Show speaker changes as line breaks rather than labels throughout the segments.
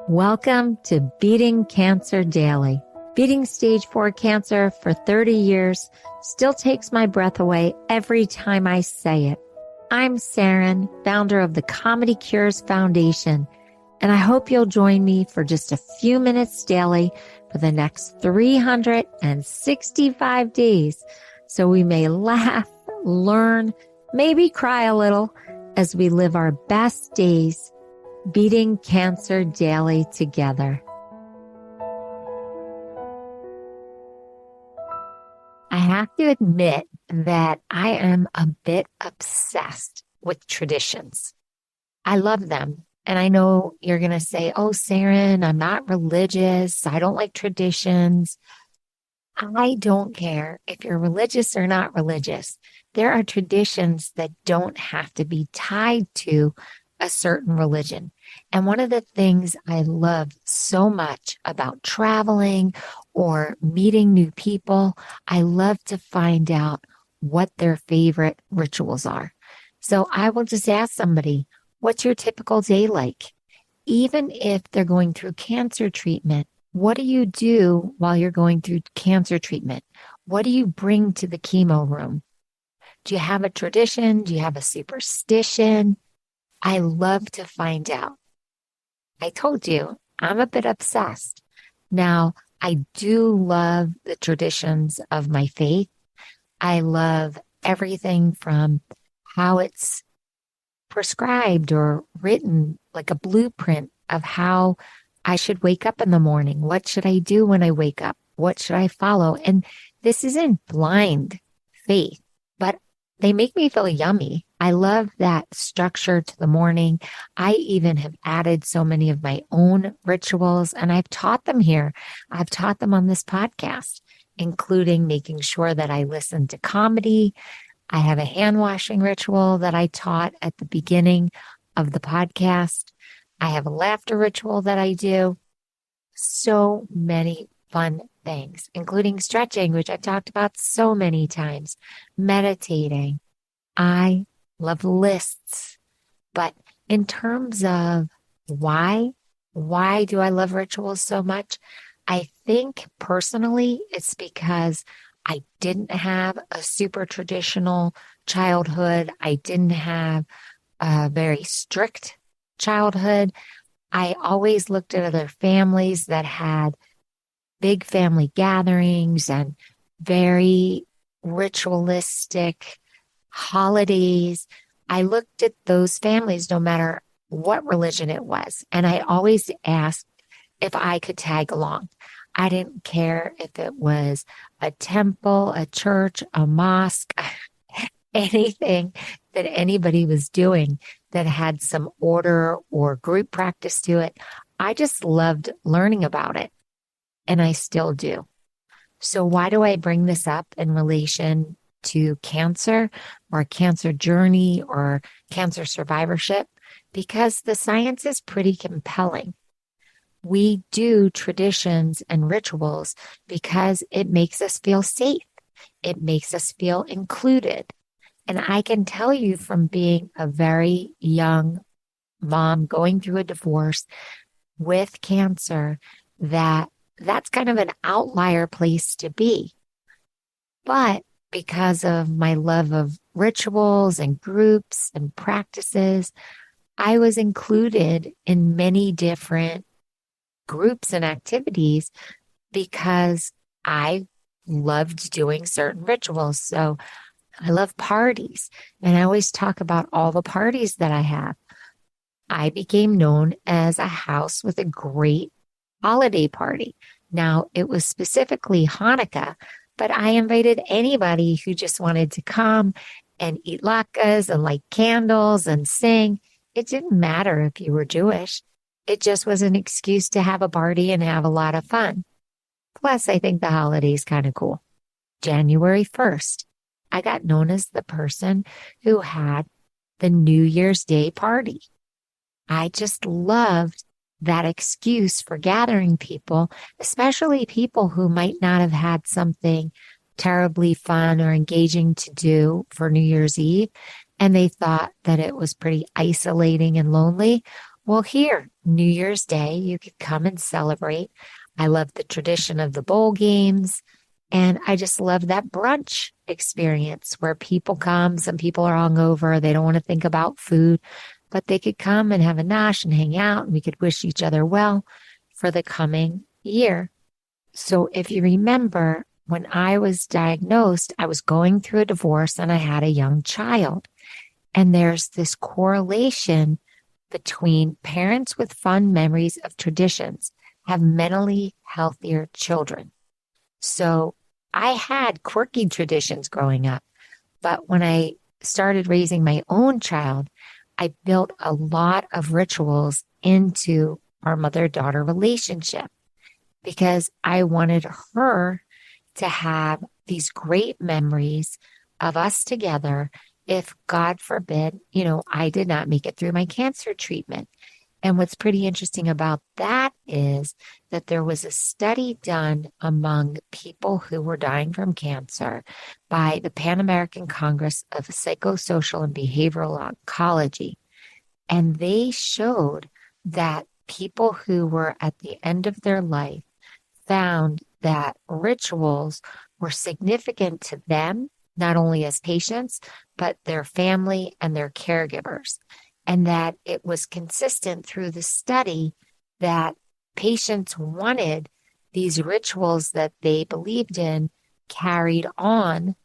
Welcome to Beating Cancer Daily. Beating stage 4 cancer for 30 years still takes my breath away every time I say it. I'm Saranne, founder of the Comedy Cures Foundation, and I hope you'll join me for just a few minutes daily for the next 365 days so we may laugh, learn, maybe cry a little as we live our best days beating cancer daily together. I have to admit that I am a bit obsessed with traditions. I love them. And I know you're going to say, oh, Saranne, I'm not religious. I don't like traditions. I don't care if you're religious or not religious. There are traditions that don't have to be tied to a certain religion. And one of the things I love so much about traveling or meeting new people, I love to find out what their favorite rituals are. So I will just ask somebody, what's your typical day like? Even if they're going through cancer treatment, what do you do while you're going through cancer treatment? What do you bring to the chemo room? Do you have a tradition? Do you have a superstition? I love to find out. I told you, I'm a bit obsessed. Now, I do love the traditions of my faith. I love everything from how it's prescribed or written, like a blueprint of how I should wake up in the morning. What should I do when I wake up? What should I follow? And this isn't blind faith, but they make me feel yummy. I love that structure to the morning. I even have added so many of my own rituals, and I've taught them here. I've taught them on this podcast, including making sure that I listen to comedy. I have a hand washing ritual that I taught at the beginning of the podcast. I have a laughter ritual that I do. So many fun things, including stretching, which I've talked about so many times, meditating. I love lists. But in terms of why do I love rituals so much? I think personally it's because I didn't have a super traditional childhood. I didn't have a very strict childhood. I always looked at other families that had big family gatherings and very ritualistic holidays. I looked at those families no matter what religion it was, and I always asked if I could tag along. I didn't care if it was a temple, a church, a mosque, anything that anybody was doing that had some order or group practice to it. I just loved learning about it, and I still do. So why do I bring this up in relation to cancer or cancer journey or cancer survivorship? Because the science is pretty compelling. We do traditions and rituals because it makes us feel safe. It makes us feel included. And I can tell you from being a very young mom going through a divorce with cancer that that's kind of an outlier place to be. But because of my love of rituals and groups and practices, I was included in many different groups and activities because I loved doing certain rituals. So I love parties, and I always talk about all the parties that I have. I became known as a house with a great holiday party. Now, it was specifically Hanukkah, but I invited anybody who just wanted to come and eat latkes and light candles and sing. It didn't matter if you were Jewish. It just was an excuse to have a party and have a lot of fun. Plus, I think the holiday is kind of cool. January 1st, I got known as the person who had the New Year's Day party. I just loved that excuse for gathering people, especially people who might not have had something terribly fun or engaging to do for New Year's Eve, and they thought that it was pretty isolating and lonely. Well, here, New Year's Day, you could come and celebrate. I love the tradition of the bowl games. And I just love that brunch experience where people come. Some people are hungover. They don't want to think about food, but they could come and have a nosh and hang out. And we could wish each other well for the coming year. So if you remember, when I was diagnosed, I was going through a divorce and I had a young child. And there's this correlation between parents with fond memories of traditions have mentally healthier children. So I had quirky traditions growing up, but when I started raising my own child, I built a lot of rituals into our mother-daughter relationship because I wanted her to have these great memories of us together if, God forbid, I did not make it through my cancer treatment. And what's pretty interesting about that is that there was a study done among people who were dying from cancer by the Pan American Congress of Psychosocial and Behavioral Oncology. And they showed that people who were at the end of their life found that rituals were significant to them, not only as patients, but their family and their caregivers. And that it was consistent through the study that patients wanted these rituals that they believed in carried on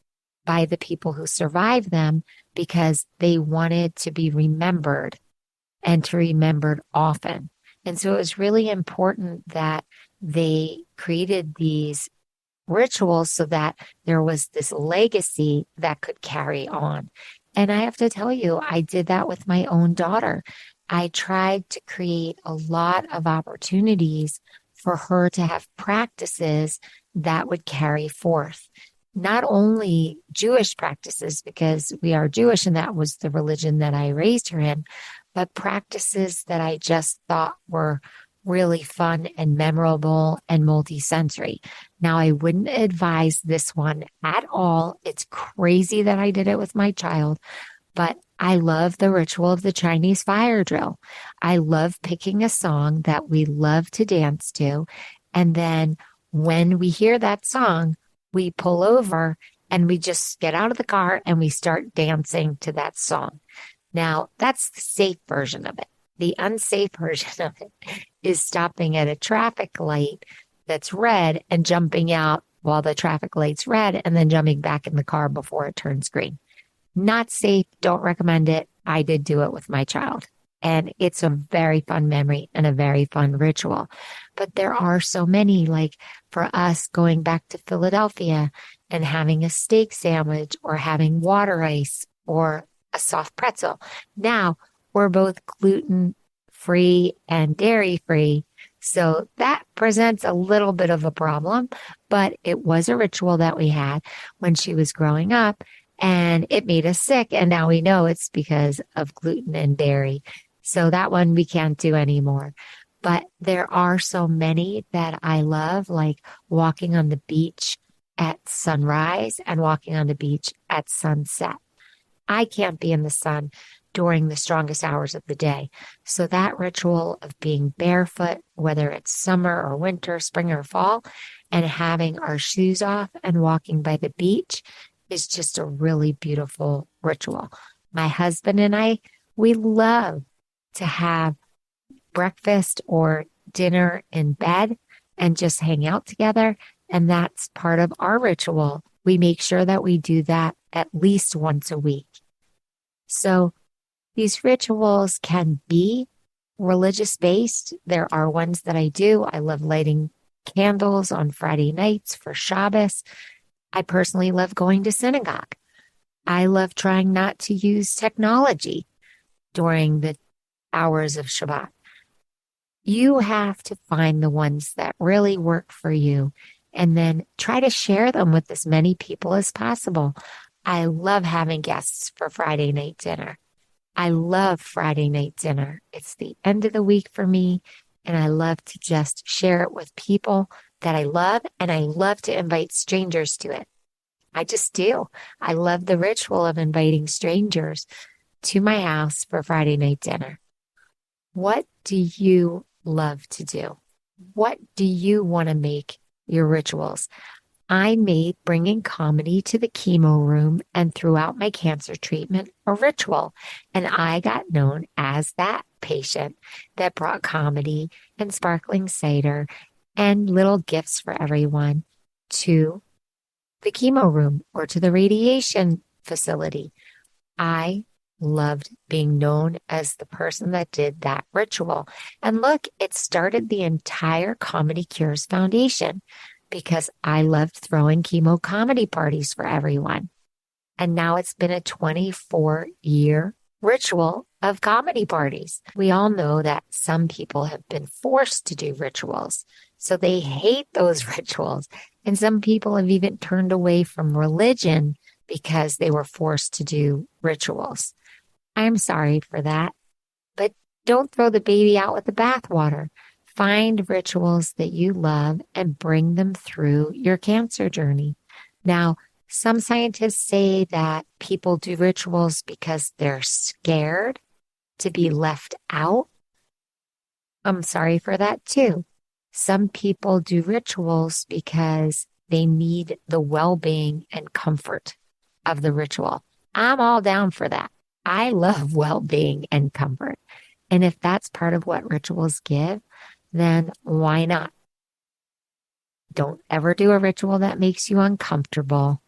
by the people who survived them because they wanted to be remembered and to remembered often. And so it was really important that they created these rituals so that there was this legacy that could carry on. And I have to tell you, I did that with my own daughter. I tried to create a lot of opportunities for her to have practices that would carry forth. Not only Jewish practices, because we are Jewish and that was the religion that I raised her in, but practices that I just thought were really fun and memorable and multisensory. Now, I wouldn't advise this one at all. It's crazy that I did it with my child, but I love the ritual of the Chinese fire drill. I love picking a song that we love to dance to. And then when we hear that song, we pull over and we just get out of the car and we start dancing to that song. Now, that's the safe version of it. The unsafe version of it is stopping at a traffic light that's red and jumping out while the traffic light's red and then jumping back in the car before it turns green. Not safe. Don't recommend it. I did do it with my child. And it's a very fun memory and a very fun ritual. But there are so many, like for us going back to Philadelphia and having a steak sandwich or having water ice or a soft pretzel. Now, we're both gluten free and dairy free. So that presents a little bit of a problem, but it was a ritual that we had when she was growing up and it made us sick. And now we know it's because of gluten and dairy. So that one we can't do anymore. But there are so many that I love, like walking on the beach at sunrise and walking on the beach at sunset. I can't be in the sun during the strongest hours of the day. So that ritual of being barefoot, whether it's summer or winter, spring or fall, and having our shoes off and walking by the beach is just a really beautiful ritual. My husband and I, we love to have breakfast or dinner in bed and just hang out together. And that's part of our ritual. We make sure that we do that at least once a week. So these rituals can be religious based. There are ones that I do. I love lighting candles on Friday nights for Shabbos. I personally love going to synagogue. I love trying not to use technology during the hours of Shabbat. You have to find the ones that really work for you and then try to share them with as many people as possible. I love having guests for Friday night dinner. I love Friday night dinner. It's the end of the week for me, and I love to just share it with people that I love, and I love to invite strangers to it. I just do. I love the ritual of inviting strangers to my house for Friday night dinner. What do you love to do? What do you want to make your rituals? I made bringing comedy to the chemo room and throughout my cancer treatment a ritual. And I got known as that patient that brought comedy and sparkling cider and little gifts for everyone to the chemo room or to the radiation facility. I loved being known as the person that did that ritual. And look, it started the entire Comedy Cures Foundation because I loved throwing chemo comedy parties for everyone. And now it's been a 24-year ritual of comedy parties. We all know that some people have been forced to do rituals, so they hate those rituals. And some people have even turned away from religion because they were forced to do rituals. I'm sorry for that, but don't throw the baby out with the bathwater. Find rituals that you love and bring them through your cancer journey. Now, some scientists say that people do rituals because they're scared to be left out. I'm sorry for that too. Some people do rituals because they need the well-being and comfort of the ritual. I'm all down for that. I love well-being and comfort. And if that's part of what rituals give, then why not? Don't ever do a ritual that makes you uncomfortable,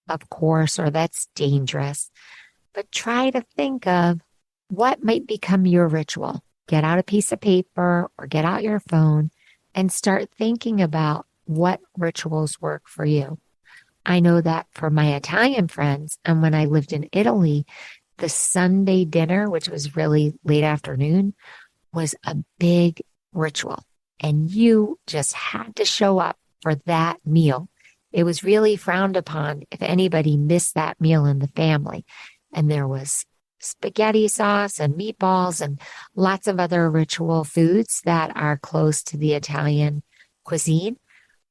of course, or that's dangerous. But try to think of what might become your ritual. Get out a piece of paper or get out your phone and start thinking about what rituals work for you. I know that for my Italian friends, and when I lived in Italy, the Sunday dinner, which was really late afternoon, was a big ritual. And you just had to show up for that meal. It was really frowned upon if anybody missed that meal in the family. And there was spaghetti sauce and meatballs and lots of other ritual foods that are close to the Italian cuisine.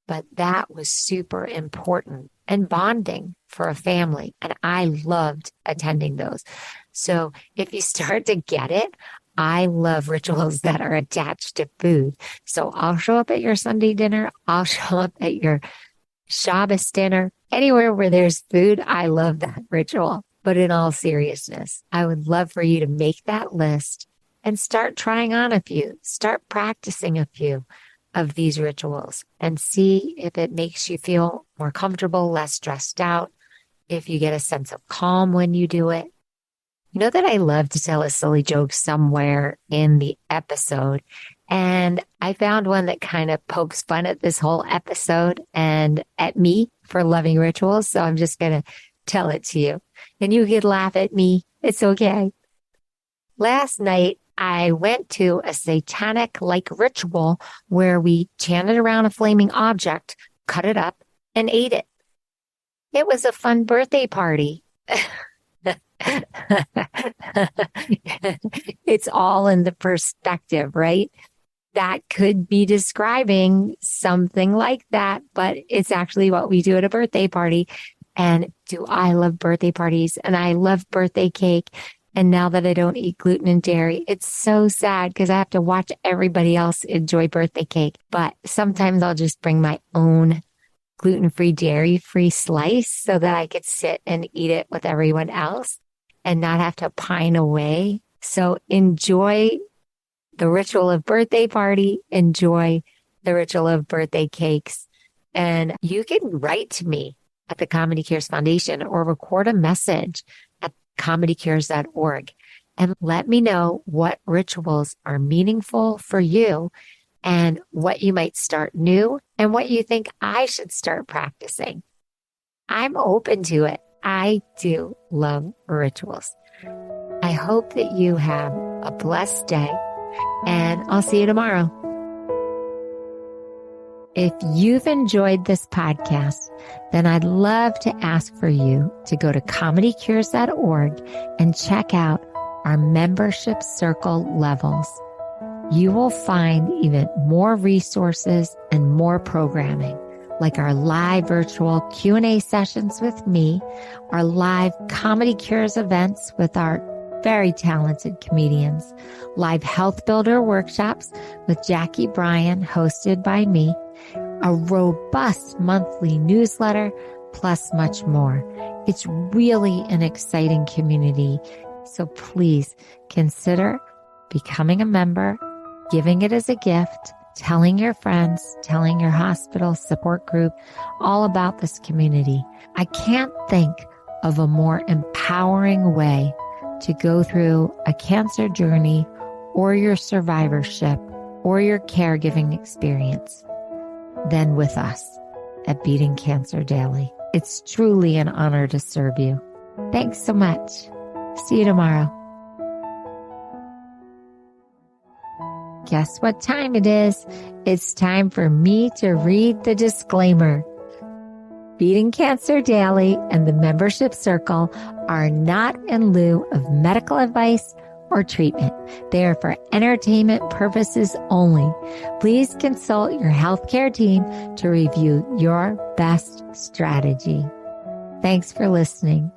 But that was super important and bonding for a family. And I loved attending those. So if you start to get it, I love rituals that are attached to food. So I'll show up at your Sunday dinner. I'll show up at your Shabbos dinner. Anywhere where there's food, I love that ritual. But in all seriousness, I would love for you to make that list and start trying on a few. Start practicing a few of these rituals and see if it makes you feel more comfortable, less stressed out, if you get a sense of calm when you do it. You know that I love to tell a silly joke somewhere in the episode, and I found one that kind of pokes fun at this whole episode and at me for loving rituals, so I'm just going to tell it to you. And you can laugh at me. It's okay. Last night, I went to a satanic-like ritual where we chanted around a flaming object, cut it up, and ate it. It was a fun birthday party. It's all in the perspective, right? That could be describing something like that, but it's actually what we do at a birthday party. And do I love birthday parties? And I love birthday cake. And now that I don't eat gluten and dairy, it's so sad because I have to watch everybody else enjoy birthday cake. But sometimes I'll just bring my own gluten-free, dairy-free slice so that I could sit and eat it with everyone else and not have to pine away. So enjoy the ritual of birthday party, enjoy the ritual of birthday cakes. And you can write to me at the Comedy Cures Foundation or record a message at comedycures.org and let me know what rituals are meaningful for you and what you might start new and what you think I should start practicing. I'm open to it. I do love rituals. I hope that you have a blessed day, and I'll see you tomorrow. If you've enjoyed this podcast, then I'd love to ask for you to go to comedycures.org and check out our membership circle levels. You will find even more resources and more programming, like our live virtual Q&A sessions with me, our live Comedy Cures events with our very talented comedians, live health builder workshops with Jackie Bryan, hosted by me, a robust monthly newsletter, plus much more. It's really an exciting community. So please consider becoming a member, giving it as a gift, telling your friends, telling your hospital support group all about this community. I can't think of a more empowering way to go through a cancer journey or your survivorship or your caregiving experience than with us at Beating Cancer Daily. It's truly an honor to serve you. Thanks so much. See you tomorrow. Guess what time it is? It's time for me to read the disclaimer. Beating Cancer Daily and the membership circle are not in lieu of medical advice or treatment. They are for entertainment purposes only. Please consult your healthcare team to review your best strategy. Thanks for listening.